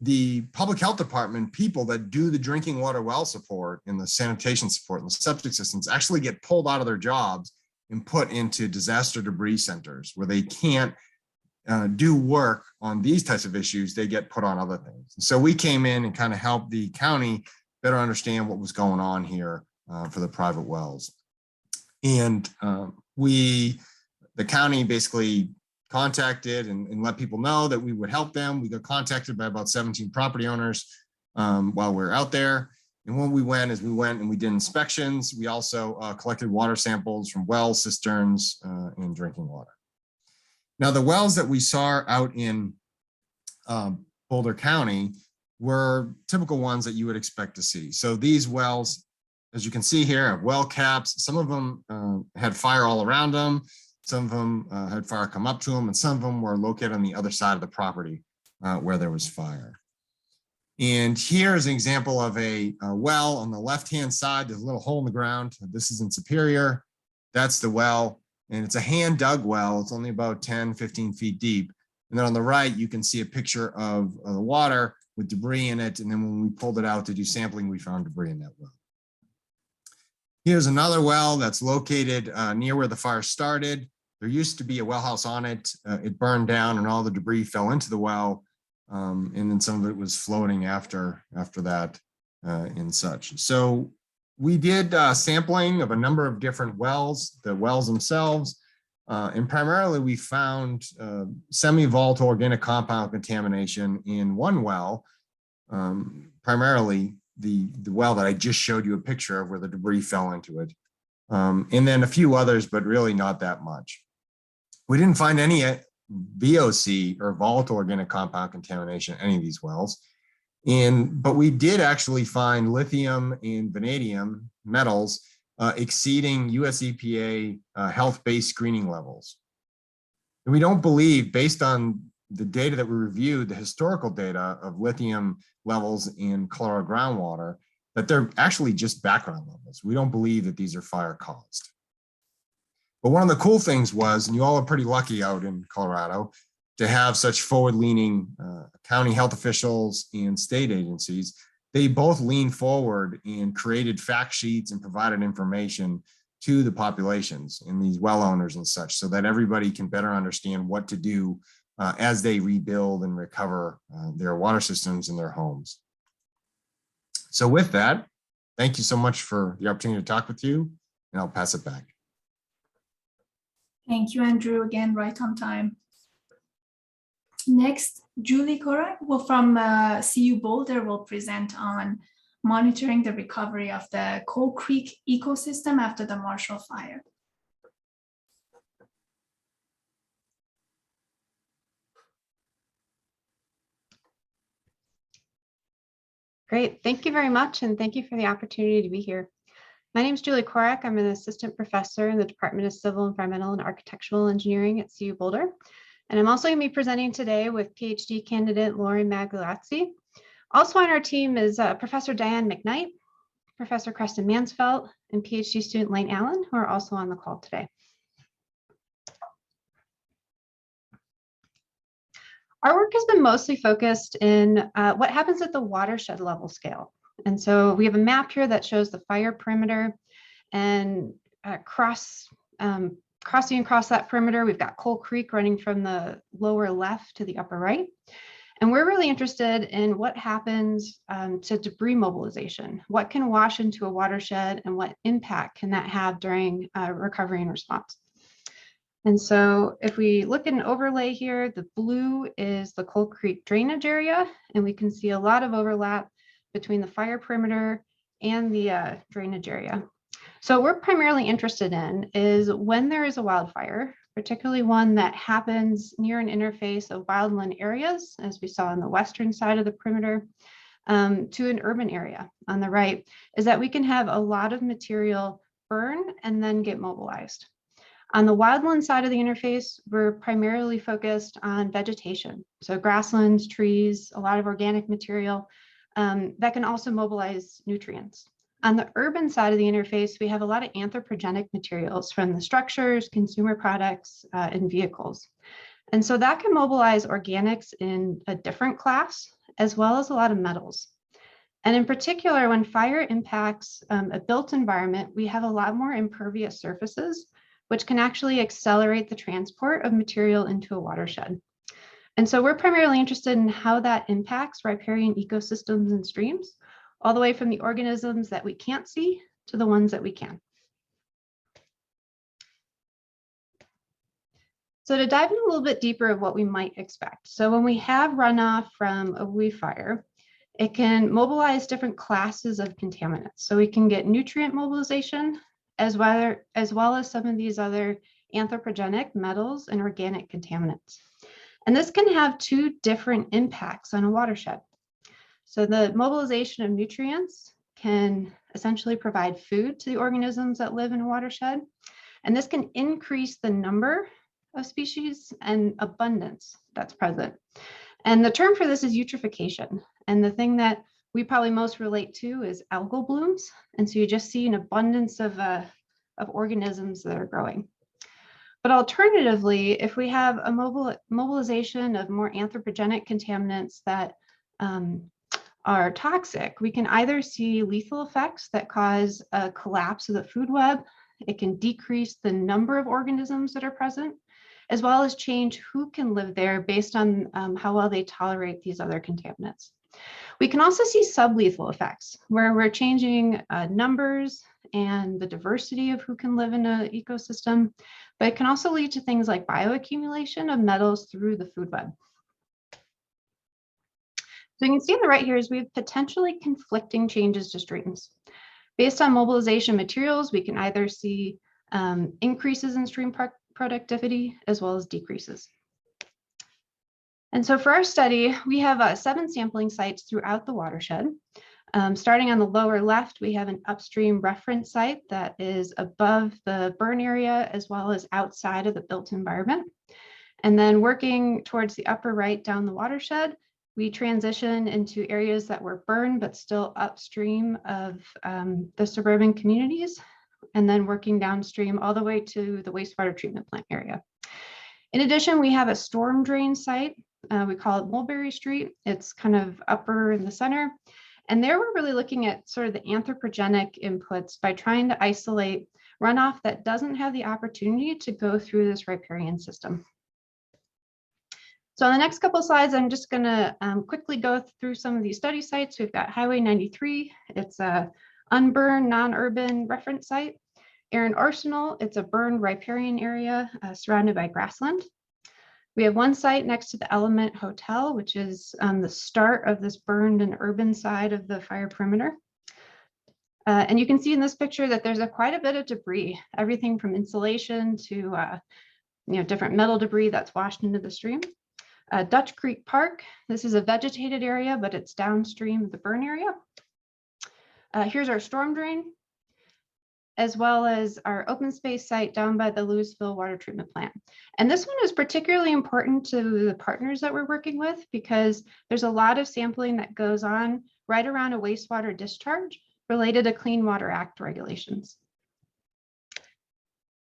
[SPEAKER 5] the public health department people that do the drinking water well support and the sanitation support and the septic systems actually get pulled out of their jobs and put into disaster debris centers where they can't do work on these types of issues. They get put on other things. So we came in and kind of helped the county better understand what was going on here for the private wells. And the county basically contacted and let people know that we would help them. We got contacted by about 17 property owners while we were out there. And when we went and we did inspections. We also collected water samples from wells, cisterns, and drinking water. Now, the wells that we saw out in Boulder County were typical ones that you would expect to see. So these wells, as you can see here, have well caps. Some of them had fire all around them. Some of them had fire come up to them, and some of them were located on the other side of the property where there was fire. And here's an example of a well on the left-hand side. There's a little hole in the ground. This is in Superior. That's the well, and it's a hand-dug well. It's only about 10, 15 feet deep. And then on the right, you can see a picture of the water with debris in it. And then when we pulled it out to do sampling, we found debris in that well. Here's another well that's located near where the fire started. There used to be a well house on it. It burned down and all the debris fell into the well. And then some of it was floating after that and such. So we did sampling of a number of different wells, the wells themselves. And primarily we found semi-volatile organic compound contamination in one well, primarily the well that I just showed you a picture of where the debris fell into it. And then a few others, but really not that much. We didn't find any VOC or volatile organic compound contamination in any of these wells. But we did actually find lithium and vanadium metals exceeding US EPA health-based screening levels. And we don't believe, based on the data that we reviewed, the historical data of lithium levels in Colorado groundwater, that they're actually just background levels. We don't believe that these are fire caused. But one of the cool things was, and you all are pretty lucky out in Colorado to have such forward-leaning county health officials and state agencies, they both leaned forward and created fact sheets and provided information to the populations and these well owners and such, so that everybody can better understand what to do as they rebuild and recover their water systems in their homes. So with that, thank you so much for the opportunity to talk with you, and I'll pass it back.
[SPEAKER 2] Thank you, Andrew, again, right on time. Next, Julie Korak from CU Boulder will present on monitoring the recovery of the Coal Creek ecosystem after the Marshall Fire.
[SPEAKER 6] Great, thank you very much, and thank you for the opportunity to be here. My name is Julie Korak. I'm an assistant professor in the Department of Civil, Environmental, and Architectural Engineering at CU Boulder. And I'm also going to be presenting today with PhD candidate Lori Magalazzi. Also on our team is Professor Diane McKnight, Professor Creston Mansfeld, and PhD student Lane Allen, who are also on the call today. Our work has been mostly focused in what happens at the watershed level scale. And so we have a map here that shows the fire perimeter, and crossing across that perimeter, we've got Coal Creek running from the lower left to the upper right. And we're really interested in what happens to debris mobilization. What can wash into a watershed, and what impact can that have during recovery and response? And so if we look at an overlay here, the blue is the Coal Creek drainage area, and we can see a lot of overlap between the fire perimeter and the drainage area. So what we're primarily interested in is when there is a wildfire, particularly one that happens near an interface of wildland areas, as we saw on the western side of the perimeter, to an urban area on the right, is that we can have a lot of material burn and then get mobilized. On the wildland side of the interface, we're primarily focused on vegetation. So grasslands, trees, a lot of organic material that can also mobilize nutrients. On the urban side of the interface, we have a lot of anthropogenic materials from the structures, consumer products, and vehicles. And so that can mobilize organics in a different class, as well as a lot of metals. And in particular, when fire impacts a built environment, we have a lot more impervious surfaces, which can actually accelerate the transport of material into a watershed. And so we're primarily interested in how that impacts riparian ecosystems and streams, all the way from the organisms that we can't see to the ones that we can. So to dive in a little bit deeper of what we might expect. So when we have runoff from a WE fire, it can mobilize different classes of contaminants. So we can get nutrient mobilization, as well as some of these other anthropogenic metals and organic contaminants. And this can have two different impacts on a watershed. So the mobilization of nutrients can essentially provide food to the organisms that live in a watershed. And this can increase the number of species and abundance that's present. And the term for this is eutrophication. And the thing that we probably most relate to is algal blooms. And so you just see an abundance of organisms that are growing. But alternatively, if we have a mobilization of more anthropogenic contaminants that are toxic, we can either see lethal effects that cause a collapse of the food web. It can decrease the number of organisms that are present, as well as change who can live there based on how well they tolerate these other contaminants. We can also see sublethal effects, where we're changing numbers and the diversity of who can live in an ecosystem, but it can also lead to things like bioaccumulation of metals through the food web. So you can see on the right here is we have potentially conflicting changes to streams. Based on mobilization materials, we can either see increases in stream productivity as well as decreases. And so for our study, we have 7 sampling sites throughout the watershed. Starting on the lower left, we have an upstream reference site that is above the burn area as well as outside of the built environment. And then working towards the upper right down the watershed, we transition into areas that were burned but still upstream of the suburban communities, and then working downstream all the way to the wastewater treatment plant area. In addition, we have a storm drain site. We call it Mulberry Street. It's kind of upper in the center. And there we're really looking at sort of the anthropogenic inputs by trying to isolate runoff that doesn't have the opportunity to go through this riparian system. So on the next couple of slides, I'm just going to quickly go through some of these study sites. We've got Highway 93. It's a unburned, non-urban reference site. Erin Arsenal, it's a burned riparian area surrounded by grassland. We have one site next to the Element Hotel, which is the start of this burned and urban side of the fire perimeter. And you can see in this picture that there's quite a bit of debris, everything from insulation to different metal debris that's washed into the stream. Dutch Creek Park, this is a vegetated area, but it's downstream of the burn area. Here's our storm drain, as well as our open space site down by the Louisville water treatment plant. And this one is particularly important to the partners that we're working with because there's a lot of sampling that goes on right around a wastewater discharge related to Clean Water Act regulations.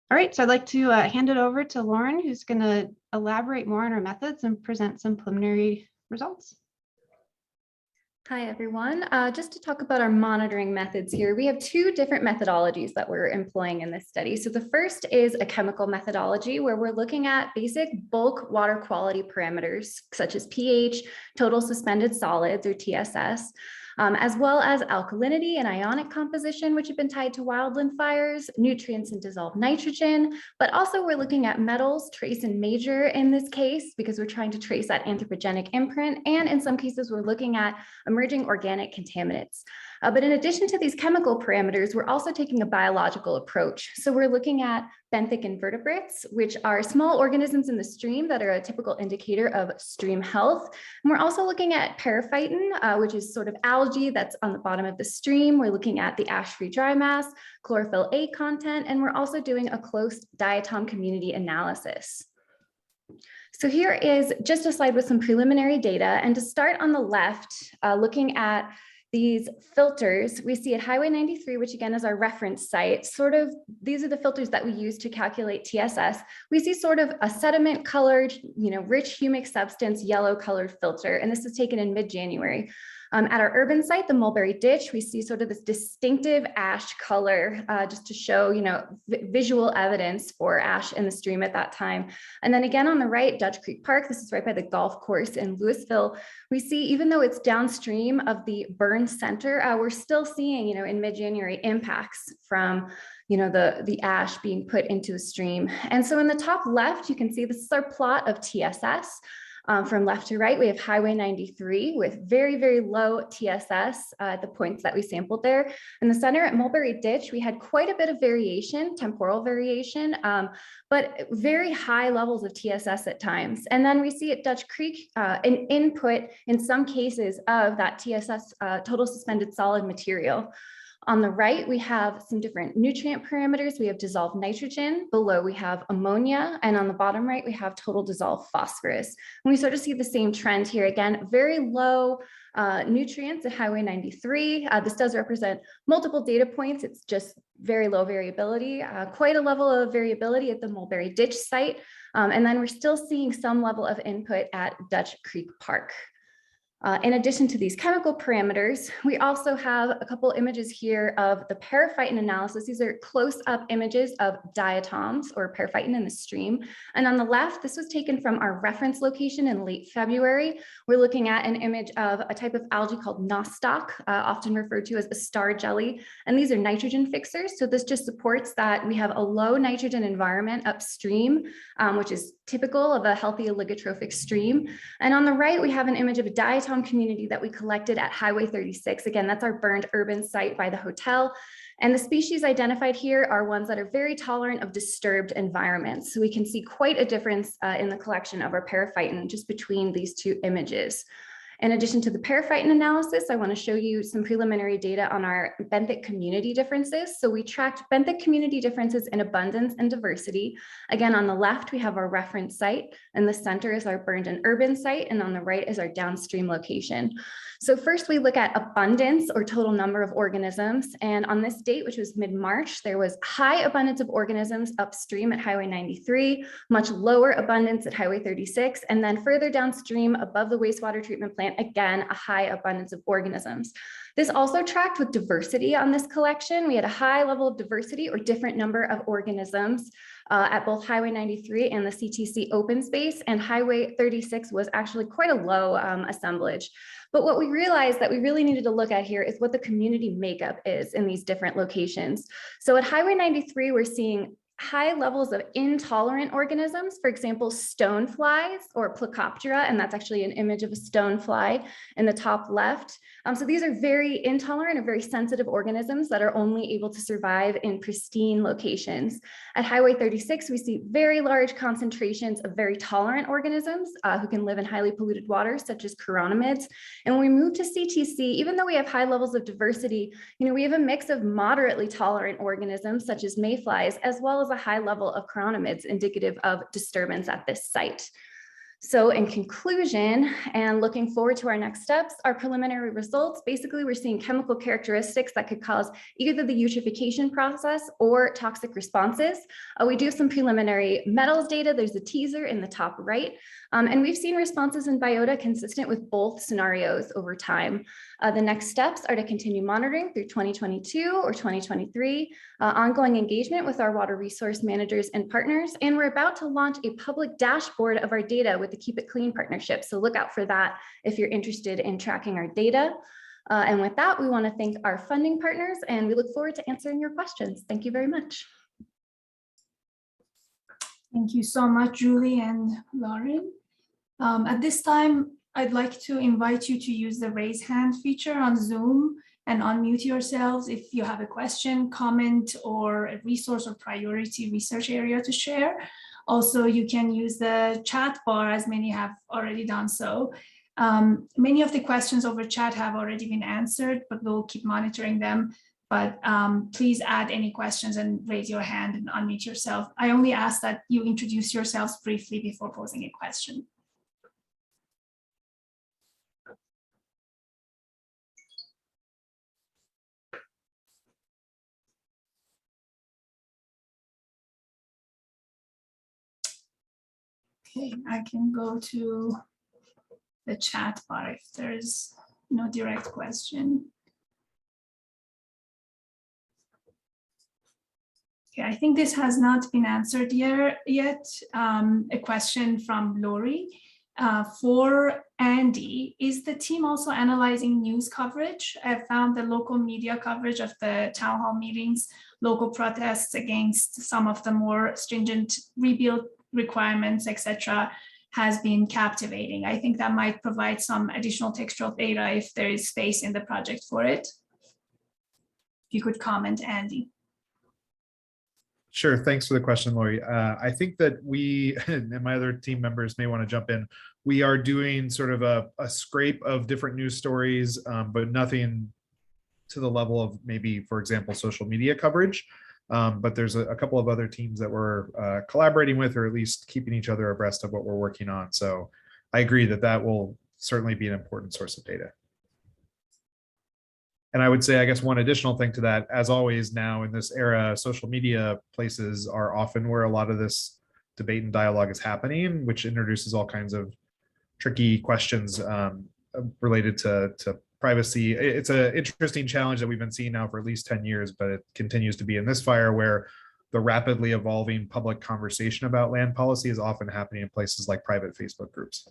[SPEAKER 6] All right, so I'd like to hand it over to Lauren, who's going to elaborate more on our methods and present some preliminary results.
[SPEAKER 7] Hi, everyone. Just to talk about our monitoring methods here, we have 2 different methodologies that we're employing in this study. So the first is a chemical methodology where we're looking at basic bulk water quality parameters such as pH, total suspended solids or TSS, as well as alkalinity and ionic composition, which have been tied to wildland fires, nutrients and dissolved nitrogen, but also we're looking at metals, trace and major in this case, because we're trying to trace that anthropogenic imprint. And in some cases, we're looking at emerging organic contaminants. But in addition to these chemical parameters, we're also taking a biological approach. So we're looking at benthic invertebrates, which are small organisms in the stream that are a typical indicator of stream health. And we're also looking at paraphytin, which is sort of algae that's on the bottom of the stream. We're looking at the ash-free dry mass, chlorophyll A content, and we're also doing a close diatom community analysis. So here is just a slide with some preliminary data. And to start on the left, looking at these filters, we see at Highway 93, which again is our reference site, these are the filters that we use to calculate TSS. We see sort of a sediment colored, rich humic substance, yellow colored filter. And this was taken in mid-January. At our urban site, the Mulberry Ditch, we see sort of this distinctive ash color, just to show, visual evidence for ash in the stream at that time. And then again on the right, Dutch Creek Park, this is right by the golf course in Louisville. We see, even though it's downstream of the burn center, we're still seeing, in mid-January impacts from the ash being put into the stream. And so in the top left, you can see this is our plot of TSS. From left to right, we have Highway 93 with very, very low TSS at the points that we sampled there. In the center at Mulberry Ditch, we had quite a bit of variation, temporal variation, but very high levels of TSS at times. And then we see at Dutch Creek an input in some cases of that TSS, total suspended solid material. On the right, we have some different nutrient parameters. We have dissolved nitrogen. Below, we have ammonia. And on the bottom right, we have total dissolved phosphorus. And we sort of see the same trend here. Again, very low nutrients at Highway 93. This does represent multiple data points. It's just very low variability, quite a level of variability at the Mulberry Ditch site. And then we're still seeing some level of input at Dutch Creek Park. In addition to these chemical parameters, we also have a couple images here of the paraphytin analysis. These are close-up images of diatoms or paraphytin in the stream. And on the left, this was taken from our reference location in late February. We're looking at an image of a type of algae called nostoc, often referred to as a star jelly. And these are nitrogen fixers. So this just supports that we have a low nitrogen environment upstream, which is typical of a healthy oligotrophic stream. And on the right, we have an image of a diatom community that we collected at Highway 36. Again, that's our burned urban site by the hotel. And the species identified here are ones that are very tolerant of disturbed environments. So we can see quite a difference in the collection of our paraphytin just between these two images. In addition to the paraphytin analysis, I want to show you some preliminary data on our benthic community differences. So we tracked benthic community differences in abundance and diversity. Again, on the left, we have our reference site, and the center is our burned and urban site, and on the right is our downstream location. So first we look at abundance or total number of organisms. And on this date, which was mid-March, there was high abundance of organisms upstream at Highway 93, much lower abundance at Highway 36, and then further downstream above the wastewater treatment plant, again, a high abundance of organisms. This also tracked with diversity on this collection. We had a high level of diversity or different number of organisms at both Highway 93 and the CTC open space, and Highway 36 was actually quite a low assemblage. But what we realized that we really needed to look at here is what the community makeup is in these different locations. So at Highway 93, we're seeing high levels of intolerant organisms, for example, stoneflies or Plecoptera, and that's actually an image of a stonefly in the top left. So these are very intolerant or very sensitive organisms that are only able to survive in pristine locations. At Highway 36, we see very large concentrations of very tolerant organisms who can live in highly polluted waters, such as chironomids. And when we move to CTC, even though we have high levels of diversity, we have a mix of moderately tolerant organisms, such as mayflies, as well as a high level of chironomids indicative of disturbance at this site. So in conclusion, and looking forward to our next steps, our preliminary results, basically we're seeing chemical characteristics that could cause either the eutrophication process or toxic responses. We do have some preliminary metals data. There's a teaser in the top right. And we've seen responses in biota consistent with both scenarios over time. The next steps are to continue monitoring through 2022 or 2023, ongoing engagement with our water resource managers and partners, and we're about to launch a public dashboard of our data with the Keep It Clean partnership. So look out for that if you're interested in tracking our data. And with that, we want to thank our funding partners, and we look forward to answering your questions. Thank you very much.
[SPEAKER 2] Thank you so much, Julie and Lauren. At this time, I'd like to invite you to use the raise hand feature on Zoom and unmute yourselves if you have a question, comment, or a resource or priority research area to share. Also, you can use the chat bar, as many have already done so. Many of the questions over chat have already been answered, but we'll keep monitoring them. But please add any questions and raise your hand and unmute yourself. I only ask that you introduce yourselves briefly before posing a question. Okay, I can go to the chat bar if there's no direct question. Okay, I think this has not been answered yet. A question from Lori. For Andy, is the team also analyzing news coverage? I found the local media coverage of the town hall meetings, local protests against some of the more stringent rebuild requirements, etc., has been captivating. I think that might provide some additional textual data if there is space in the project for it. If you could comment, Andy.
[SPEAKER 4] Sure. Thanks for the question, Lori. I think that we and my other team members may want to jump in. We are doing sort of a scrape of different news stories, but nothing to the level of maybe, for example, social media coverage. But there's a couple of other teams that we're collaborating with, or at least keeping each other abreast of what we're working on. So I agree that that will certainly be an important source of data. And I would say, I guess, one additional thing to that, as always now in this era, social media places are often where a lot of this debate and dialogue is happening, which introduces all kinds of tricky questions related to privacy. It's an interesting challenge that we've been seeing now for at least 10 years, but it continues to be in this fire where the rapidly evolving public conversation about land policy is often happening in places like private Facebook groups.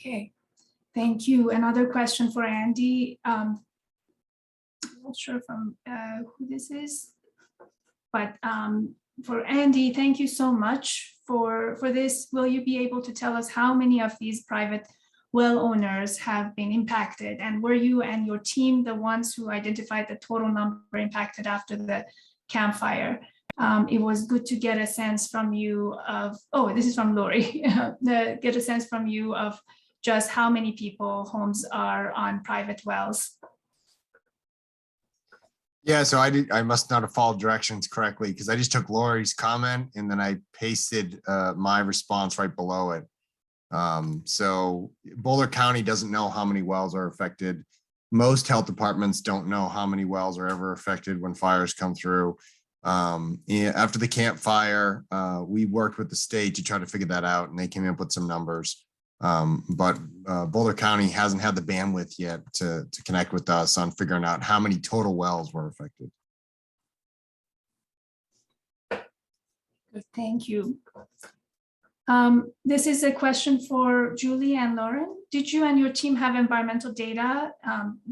[SPEAKER 2] Okay, thank you. Another question for Andy. I'm not sure from who this is, but for Andy, thank you so much for this. Will you be able to tell us how many of these private well owners have been impacted? And were you and your team the ones who identified the total number impacted after the campfire? It was good to get a sense from you of, oh, this is from Lori, get a sense from you of just how many people homes are on private wells.
[SPEAKER 5] Yeah, so I must not have followed directions correctly because I just took Lori's comment and then I pasted my response right below it. So Boulder County doesn't know how many wells are affected. Most health departments don't know how many wells are ever affected when fires come through. After the campfire, we worked with the state to try to figure that out, and they came up with some numbers. But Boulder County hasn't had the bandwidth yet to connect with us on figuring out how many total wells were affected.
[SPEAKER 2] Thank you. This is a question for Julie and Lauren. Did you and your team have environmental data,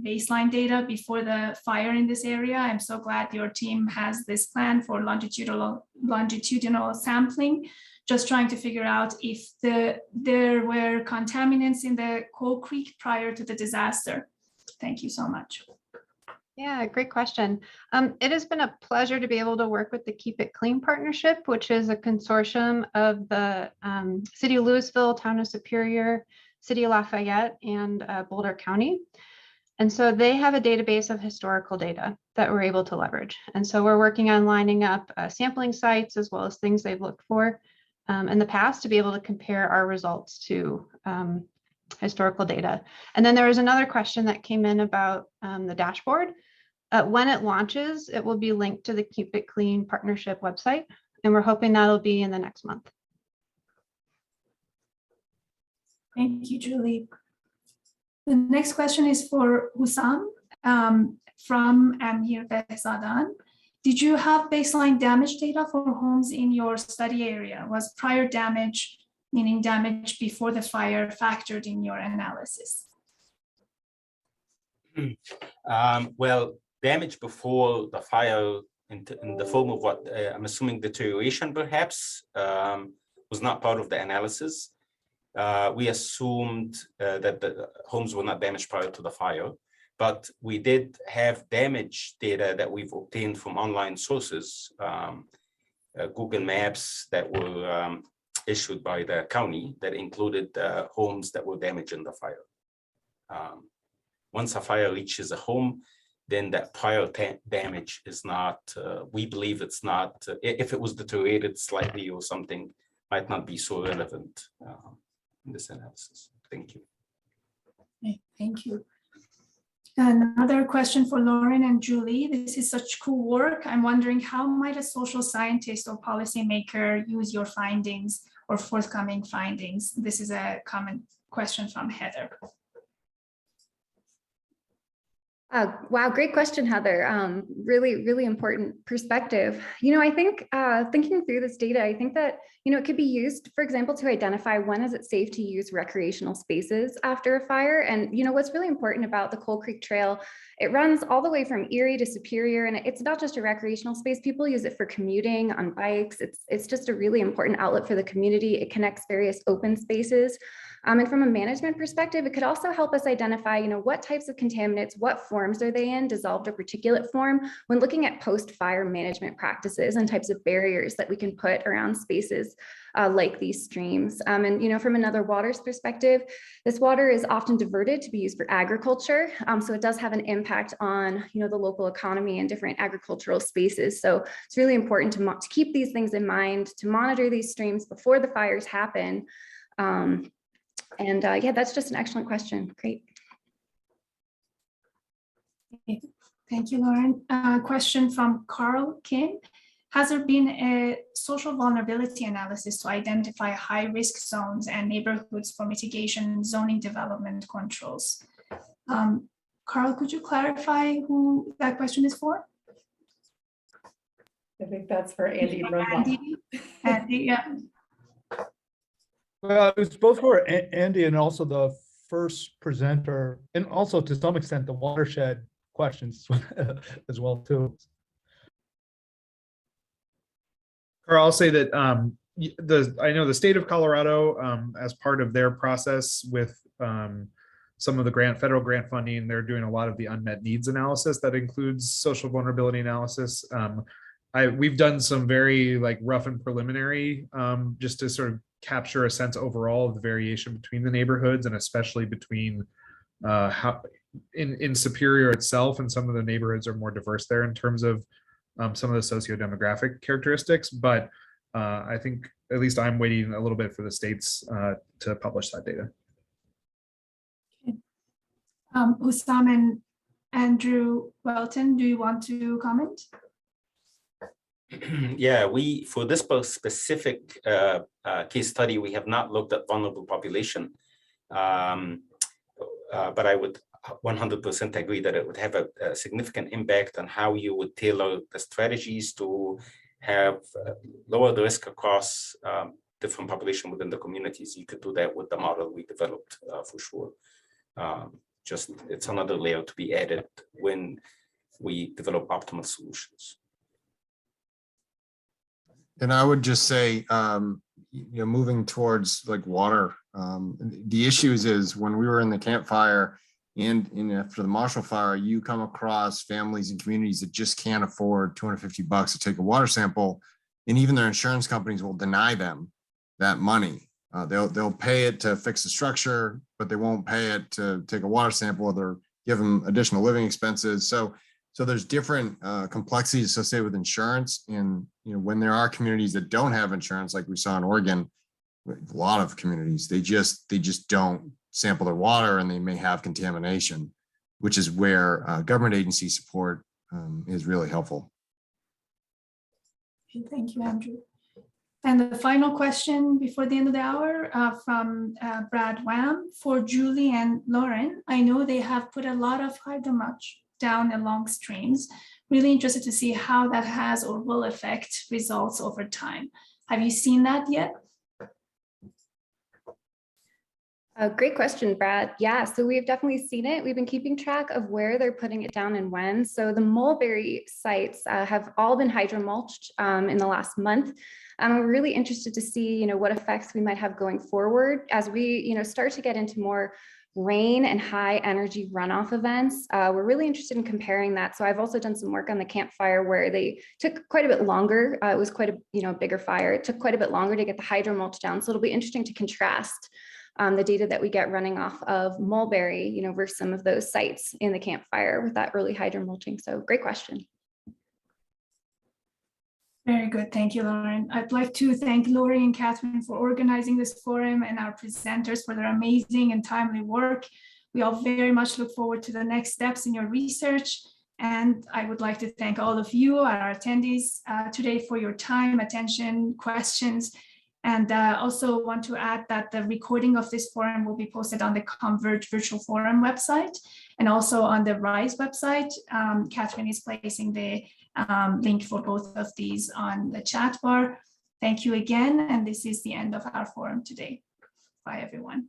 [SPEAKER 2] baseline data before the fire in this area? I'm so glad your team has this plan for longitudinal sampling. Just trying to figure out if there were contaminants in the Coal Creek prior to the disaster. Thank you so much.
[SPEAKER 6] Yeah, great question. It has been a pleasure to be able to work with the Keep It Clean Partnership, which is a consortium of the City of Louisville, Town of Superior, City of Lafayette, and Boulder County. And so they have a database of historical data that we're able to leverage. And so we're working on lining up sampling sites as well as things they've looked for in the past to be able to compare our results to historical data. And then there was another question that came in about the dashboard. When it launches, it will be linked to the Keep It Clean Partnership website, and we're hoping that'll be in the next month.
[SPEAKER 2] Thank you, Julie. The next question is for Hussam from Amir Behzadan. Did you have baseline damage data for homes in your study area? Was prior damage, meaning damage before the fire, factored in your analysis?
[SPEAKER 3] Well, damage before the fire in the form of what I'm assuming deterioration perhaps was not part of the analysis. we assumed that the homes were not damaged prior to the fire, but we did have damage data that we've obtained from online sources, Google Maps that were issued by the county that included homes that were damaged in the fire. Once a fire reaches a home, then that prior damage is not, we believe it's not, if it was deteriorated slightly or something, might not be so relevant in this analysis. Thank you.
[SPEAKER 2] Okay, thank you. Another question for Lauren and Julie. This is such cool work. I'm wondering, how might a social scientist or policymaker use your findings or forthcoming findings? This is a common question from Heather.
[SPEAKER 7] Wow, great question, Heather. Really, really important perspective. I think thinking through this data, I think that, it could be used, for example, to identify when is it safe to use recreational spaces after a fire. And, what's really important about the Coal Creek Trail, it runs all the way from Erie to Superior, and it's not just a recreational space. People use it for commuting on bikes. It's just a really important outlet for the community. It connects various open spaces. And from a management perspective, it could also help us identify, what types of contaminants, what forms are they in, dissolved or particulate form, when looking at post-fire management practices and types of barriers that we can put around spaces like these streams. And, from another water's perspective, this water is often diverted to be used for agriculture. So it does have an impact on, the local economy and different agricultural spaces. So it's really important to keep these things in mind, to monitor these streams before the fires happen. Yeah, that's just an excellent question. Great.
[SPEAKER 2] Thank you, Lauren. Question from Carl Kim. Has there been a social vulnerability analysis to identify high-risk zones and neighborhoods for mitigation and zoning development controls? Carl, could you clarify who that question is for?
[SPEAKER 1] I think that's for Andy.
[SPEAKER 2] Andy, yeah.
[SPEAKER 8] Well, it's both for Andy and also the first presenter, and also to some extent the watershed questions as well too.
[SPEAKER 4] Or I'll say that I know the state of Colorado, as part of their process with some of the federal grant funding, they're doing a lot of the unmet needs analysis that includes social vulnerability analysis. We've done some very rough and preliminary just to sort of capture a sense overall of the variation between the neighborhoods, and especially between how in Superior itself, and some of the neighborhoods are more diverse there in terms of some of the socio-demographic characteristics. But I think at least I'm waiting a little bit for the states to publish that data.
[SPEAKER 2] Okay. Hussam and Andrew Welton, do you want to comment?
[SPEAKER 3] Yeah, for this specific case study, we have not looked at vulnerable population, but I would 100% agree that it would have a significant impact on how you would tailor the strategies to have lower the risk across different population within the communities. You could do that with the model we developed for sure. Just it's another layer to be added when we develop optimal solutions.
[SPEAKER 5] And I would just say, moving towards water, the issues is when we were in the campfire and after the Marshall Fire, you come across families and communities that just can't afford $250 to take a water sample, and even their insurance companies will deny them that money. They'll pay it to fix the structure, but they won't pay it to take a water sample, or they'll give them additional living expenses. So there's different complexities associated with insurance. And when there are communities that don't have insurance, like we saw in Oregon, a lot of communities, they just don't sample their water, and they may have contamination, which is where government agency support is really helpful.
[SPEAKER 2] Okay, thank you, Andrew. And the final question before the end of the hour from Brad Wham for Julie and Lauren. I know they have put a lot of hydromulch down along streams. Really interested to see how that has or will affect results over time. Have you seen that yet?
[SPEAKER 7] Great question, Brad. Yeah, so we've definitely seen it. We've been keeping track of where they're putting it down and when. So the mulberry sites have all been hydromulched in the last month. We're really interested to see, what effects we might have going forward as we, start to get into more rain and high energy runoff events. We're really interested in comparing that. So I've also done some work on the campfire where they took quite a bit longer. It was quite a bigger fire. It took quite a bit longer to get the hydromulch down. So it'll be interesting to contrast the data that we get running off of mulberry, versus some of those sites in the campfire with that early hydromulching. So great question.
[SPEAKER 2] Very good. Thank you, Lauren. I'd like to thank Lori and Catherine for organizing this forum and our presenters for their amazing and timely work. We all very much look forward to the next steps in your research. And I would like to thank all of you, our attendees today, for your time, attention, questions. And also want to add that the recording of this forum will be posted on the Converge Virtual Forum website and also on the RISE website. Catherine is placing the link for both of these on the chat bar. Thank you again. And this is the end of our forum today. Bye, everyone.